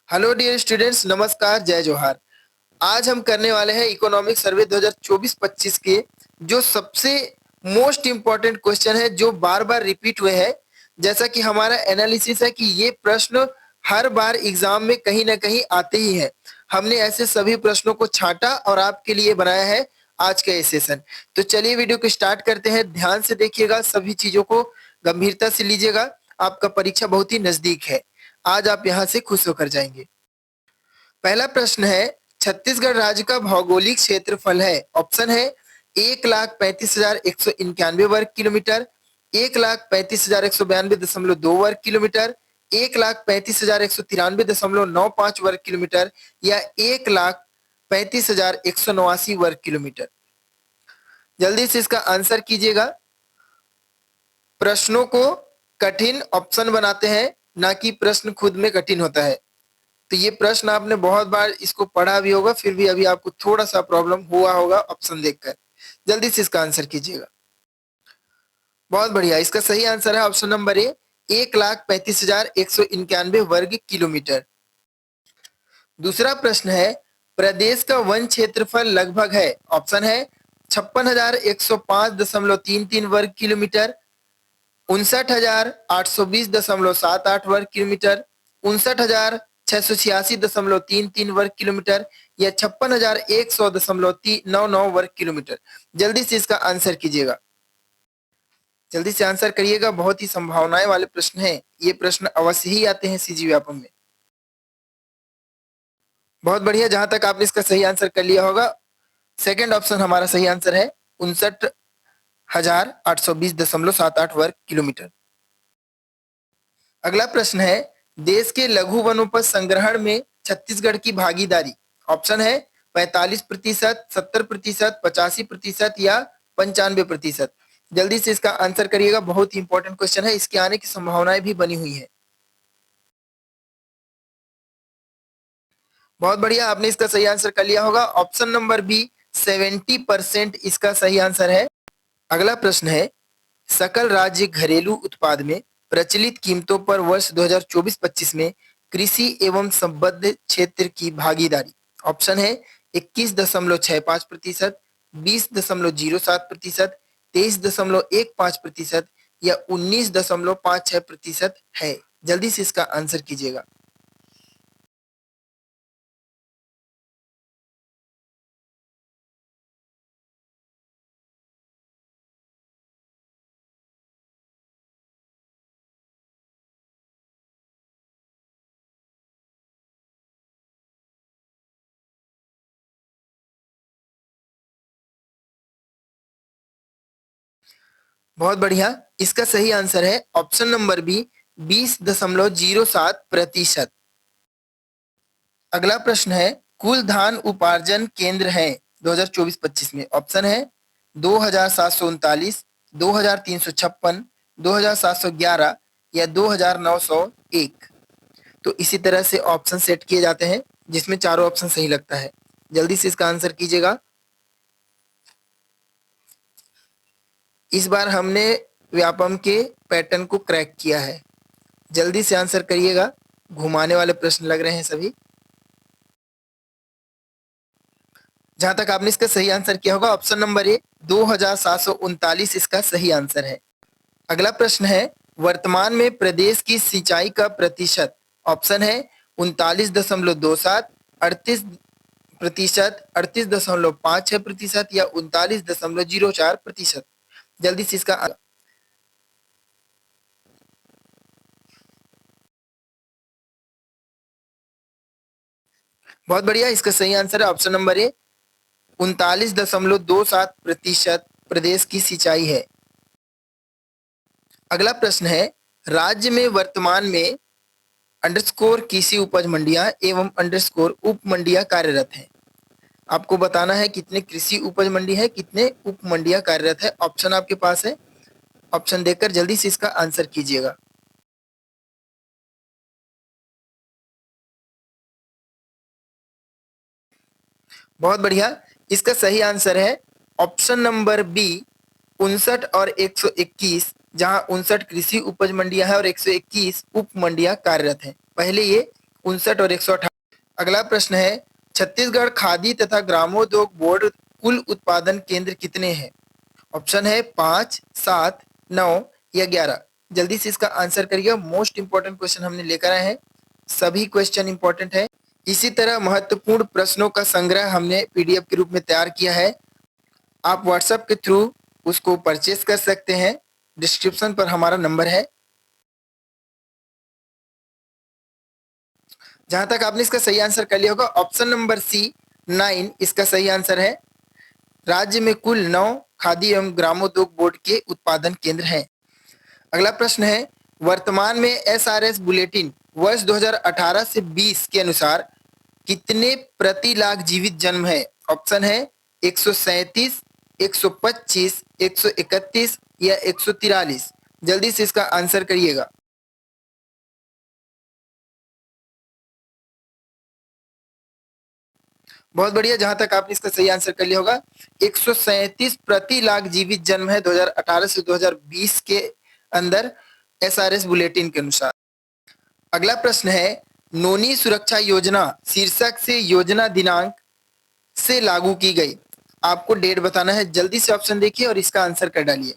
Hello dear students, नमस्कार, जय जोहार। आज हम करने वाले हैं इकोनॉमिक सर्वे 2024-25 के जो सबसे मोस्ट इम्पोर्टेंट क्वेश्चन है जो बार बार रिपीट हुए हैं। जैसा कि हमारा एनालिसिस है कि ये प्रश्न हर बार एग्जाम में कहीं ना कहीं आते ही हैं। हमने ऐसे सभी प्रश्नों को छांटा और आपके लिए बनाया है आज का ये सेशन। तो चलिए वीडियो को स्टार्ट करते हैं। ध्यान से देखिएगा, सभी चीजों को गंभीरता से लीजिएगा। आपका परीक्षा बहुत ही नजदीक है। आज आप यहाँ से खुश होकर जाएंगे। पहला प्रश्न है, छत्तीसगढ़ राज्य का भौगोलिक क्षेत्रफल है। ऑप्शन है 1,35,191 वर्ग किलोमीटर, 1,35,192.2 वर्ग किलोमीटर, 1,35,193.95 वर्ग किलोमीटर या 1,35,189 वर्ग किलोमीटर। जल्दी से इसका आंसर कीजिएगा। प्रश्नों को कठिन ऑप्शन बनाते हैं, ना कि प्रश्न खुद में कठिन होता है। तो ये प्रश्न आपने बहुत बार इसको पढ़ा भी होगा, फिर भी अभी आपको थोड़ा सा प्रॉब्लम हुआ होगा ऑप्शन देखकर। जल्दी से इसका आंसर कीजिएगा। बहुत बढ़िया, इसका सही आंसर है ऑप्शन नंबर ए, 1,35,191 वर्ग किलोमीटर। दूसरा प्रश्न है, प्रदेश का वन क्षेत्रफल लगभग है। ऑप्शन है 56,105.33 वर्ग किलोमीटर, 59,820.78 वर्ग किलोमीटर, 59,686.33 वर्ग किलोमीटर या 56,100.99 वर्ग किलोमीटर। जल्दी से इसका आंसर कीजिएगा। जल्दी से आंसर करिएगा, बहुत ही संभावनाएं वाले प्रश्न हैं। ये प्रश्न अवश्य ही आते हैं सीजी व्यापम में। बहुत बढ़िया, जहां तक आपने इसका सही आंसर कर लिया होगा, सेकंड ऑप्शन हमारा सही आंसर है 59,820.78 वर्ग किलोमीटर। अगला प्रश्न है, देश के लघु वनोपज संग्रहण में छत्तीसगढ़ की भागीदारी। ऑप्शन है 45%, 70%, 85% या 95%। जल्दी से इसका आंसर करिएगा, बहुत ही इंपॉर्टेंट क्वेश्चन है, इसके आने की संभावनाएं भी बनी हुई है। बहुत बढ़िया, आपने इसका सही आंसर कर लिया होगा। ऑप्शन नंबर बी 70% इसका सही आंसर है। अगला प्रश्न है, सकल राज्य घरेलू उत्पाद में प्रचलित कीमतों पर वर्ष 2024-25 में कृषि एवं संबद्ध क्षेत्र की भागीदारी। ऑप्शन है 21.65%, 20.07%, 23.15% या 19.56% है। जल्दी से इसका आंसर कीजिएगा। बहुत बढ़िया, इसका सही आंसर है ऑप्शन नंबर बी 20.07%। अगला प्रश्न है, कुल धान उपार्जन केंद्र है 2024-25 में। ऑप्शन है 2,739, 2,356, 2,711 या 2,901। तो इसी तरह से ऑप्शन सेट किए जाते हैं जिसमें चारों ऑप्शन सही लगता है। जल्दी से इसका आंसर कीजिएगा। इस बार हमने व्यापम के पैटर्न को क्रैक किया है। जल्दी से आंसर करिएगा, घुमाने वाले प्रश्न लग रहे हैं सभी। जहां तक आपने इसका सही आंसर किया होगा, ऑप्शन नंबर ए 2,739 इसका सही आंसर है। अगला प्रश्न है, वर्तमान में प्रदेश की सिंचाई का प्रतिशत। ऑप्शन है 39.27, 38%, 38.56% या 39.04%। जल्दी से इसका बहुत बढ़िया, इसका सही आंसर है ऑप्शन नंबर ए 39.27% प्रदेश की सिंचाई है। अगला प्रश्न है, राज्य में वर्तमान में अंडरस्कोर कृषि उपज मंडियां एवं अंडरस्कोर उप मंडियां कार्यरत हैं। आपको बताना है कितने कृषि उपज मंडी है, कितने उप मंडियां कार्यरत है। ऑप्शन आपके पास है, ऑप्शन देकर जल्दी से इसका आंसर कीजिएगा। बहुत बढ़िया, इसका सही आंसर है ऑप्शन नंबर बी 59 और 121, जहां 59 कृषि उपज मंडियां हैं और 121 उप मंडियां कार्यरत हैं। पहले ये 59 और 118। अगला प्रश्न है, छत्तीसगढ़ खादी तथा ग्रामोद्योग बोर्ड कुल उत्पादन केंद्र कितने हैं? ऑप्शन है 5, 7, 9 या 11। जल्दी से इसका आंसर करिए। मोस्ट इंपॉर्टेंट क्वेश्चन हमने लेकर आए हैं, सभी क्वेश्चन इंपॉर्टेंट है। इसी तरह महत्वपूर्ण प्रश्नों का संग्रह हमने पीडीएफ के रूप में तैयार किया है, आप व्हाट्सएप के थ्रू उसको परचेस कर सकते हैं। डिस्क्रिप्शन पर हमारा नंबर है। जहां तक आपने इसका सही आंसर कर लिया होगा, ऑप्शन नंबर सी 9 इसका सही आंसर है। राज्य में कुल 9 खादी एवं ग्रामोद्योग बोर्ड के उत्पादन केंद्र हैं। अगला प्रश्न है, वर्तमान में एसआरएस बुलेटिन वर्ष 2018 से 20 के अनुसार कितने प्रति लाख जीवित जन्म है? ऑप्शन है 137, 125, 131 या 143। जल्दी से इसका आंसर करिएगा। बहुत बढ़िया, जहां तक आपने इसका सही आंसर कर लिया होगा, 137 प्रति लाख जीवित जन्म है 2018 से 2020 के अंदर एसआरएस बुलेटिन के अनुसार। अगला प्रश्न है, नोनी सुरक्षा योजना शीर्षक से योजना दिनांक से लागू की गई। आपको डेट बताना है। जल्दी से ऑप्शन देखिए और इसका आंसर कर डालिए।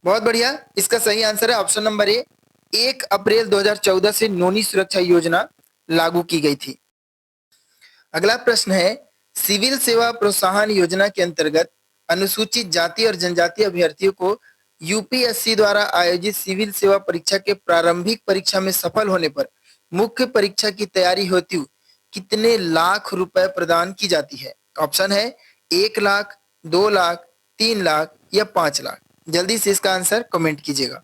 बहुत बढ़िया, इसका सही आंसर है ऑप्शन नंबर ए, 1 अप्रैल 2014 से नोनी सुरक्षा योजना लागू की गई थी। अगला प्रश्न है, सिविल सेवा प्रोत्साहन योजना के अंतर्गत अनुसूचित जाति और जनजाति अभ्यर्थियों को यूपीएससी द्वारा आयोजित सिविल सेवा परीक्षा के प्रारंभिक परीक्षा में सफल होने पर मुख्य परीक्षा की तैयारी हेतु कितने लाख रुपए प्रदान की जाती है? ऑप्शन है 1 लाख, 2 लाख, 3 लाख या 5 लाख। जल्दी से इसका आंसर कमेंट कीजिएगा।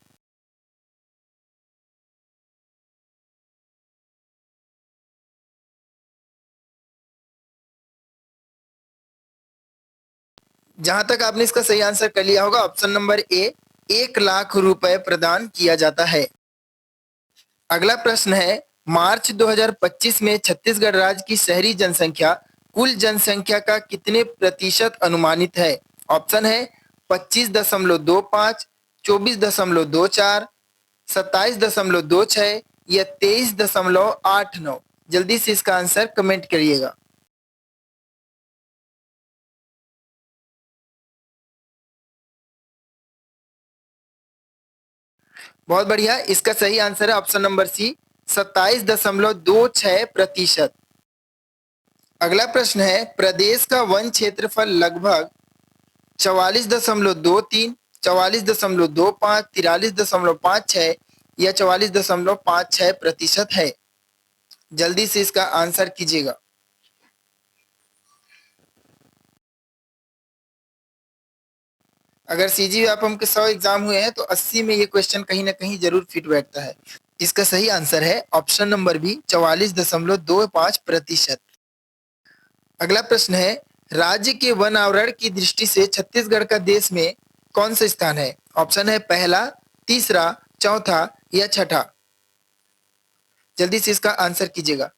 जहां तक आपने इसका सही आंसर कर लिया होगा, ऑप्शन नंबर ए, 1 लाख रुपए प्रदान किया जाता है। अगला प्रश्न है, मार्च 2025 में छत्तीसगढ़ राज्य की शहरी जनसंख्या कुल जनसंख्या का कितने प्रतिशत अनुमानित है? ऑप्शन है 25.25, 24.24, 27.26 या 23.89। जल्दी से इसका आंसर कमेंट करिएगा। बहुत बढ़िया, इसका सही आंसर है ऑप्शन नंबर सी, 27.26%। अगला प्रश्न है, प्रदेश का वन क्षेत्रफल लगभग 44.23, 44.25, 43.56 या 44.56% है। जल्दी से इसका आंसर कीजिएगा। अगर सीजी व्यापम के 100 एग्जाम हुए हैं तो 80 में ये क्वेश्चन कहीं ना कहीं जरूर फिट बैठता है। इसका सही आंसर है ऑप्शन नंबर बी, 44.25%। अगला प्रश्न है, राज्य के वन आवरण की दृष्टि से छत्तीसगढ़ का देश में कौन सा स्थान है? ऑप्शन है पहला, तीसरा, चौथा या छठा। जल्दी से इसका आंसर कीजिएगा।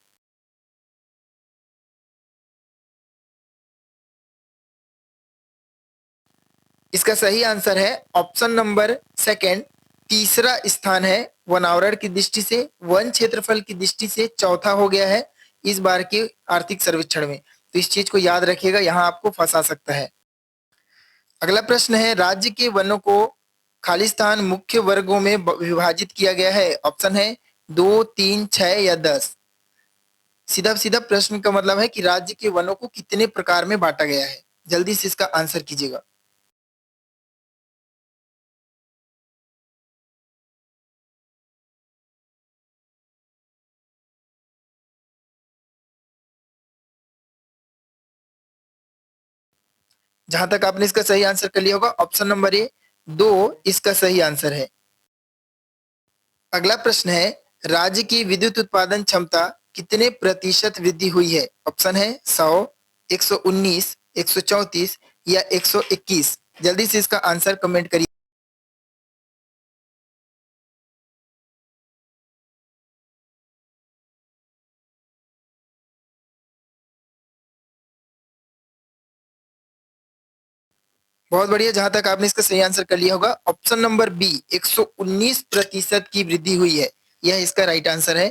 इसका सही आंसर है ऑप्शन नंबर सेकंड, तीसरा स्थान है। वन आवरण की दृष्टि से, वन क्षेत्रफल की दृष्टि से चौथा हो गया है इस बार के आर्थिक सर्वेक्षण में। तो इस चीज को याद रखिएगा, यहाँ आपको फंसा सकता है। अगला प्रश्न है, राज्य के वनों को खालिस्तान मुख्य वर्गों में विभाजित किया गया है। ऑप्शन है 2, 3, 6 या 10। सीधा सीधा प्रश्न का मतलब है कि राज्य के वनों को कितने प्रकार में बांटा गया है। जल्दी से इसका आंसर कीजिएगा। जहां तक आपने इसका सही आंसर कर लिया होगा, ऑप्शन नंबर ए, 2 इसका सही आंसर है। अगला प्रश्न है, राज्य की विद्युत उत्पादन क्षमता कितने प्रतिशत वृद्धि हुई है? ऑप्शन है 100, 119, 134 या 121। जल्दी से इसका आंसर कमेंट करिए। बहुत बढ़िया, जहां तक आपने इसका सही आंसर कर लिया होगा, ऑप्शन नंबर बी 119% की वृद्धि हुई है, यह इसका राइट आंसर है।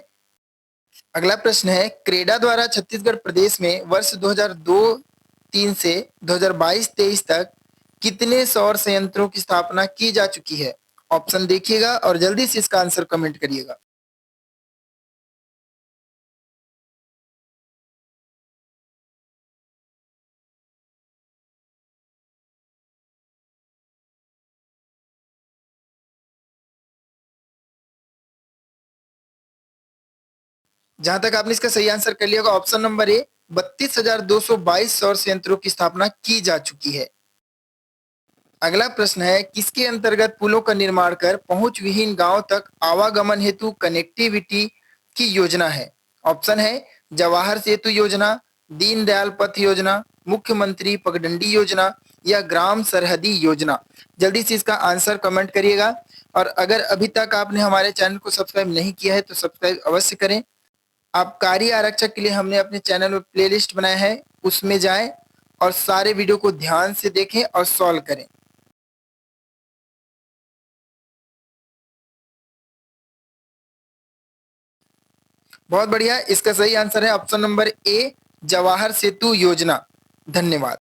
अगला प्रश्न है, क्रेडा द्वारा छत्तीसगढ़ प्रदेश में वर्ष 2002-3 से 2022-23 तक कितने सौर संयंत्रों की स्थापना की जा चुकी है? ऑप्शन देखिएगा और जल्दी से इसका आंसर कमेंट करिएगा। जहां तक आपने इसका सही आंसर कर लिया होगा, ऑप्शन नंबर ए 32,222 सौर संयंत्रों की स्थापना की जा चुकी है। अगला प्रश्न है, किसके अंतर्गत पुलों का निर्माण कर पहुंच विहीन गांव तक आवागमन हेतु कनेक्टिविटी की योजना है? ऑप्शन है जवाहर सेतु योजना, दीनदयाल पथ योजना, मुख्यमंत्री पगडंडी योजना या ग्राम सरहदी योजना। जल्दी से इसका आंसर कमेंट करिएगा, और अगर अभी तक आपने हमारे चैनल को सब्सक्राइब नहीं किया है तो सब्सक्राइब अवश्य करें। आबकारी आरक्षक के लिए हमने अपने चैनल में प्लेलिस्ट बनाया है, उसमें जाएं और सारे वीडियो को ध्यान से देखें और सॉल्व करें। बहुत बढ़िया, इसका सही आंसर है ऑप्शन नंबर ए जवाहर सेतु योजना। धन्यवाद।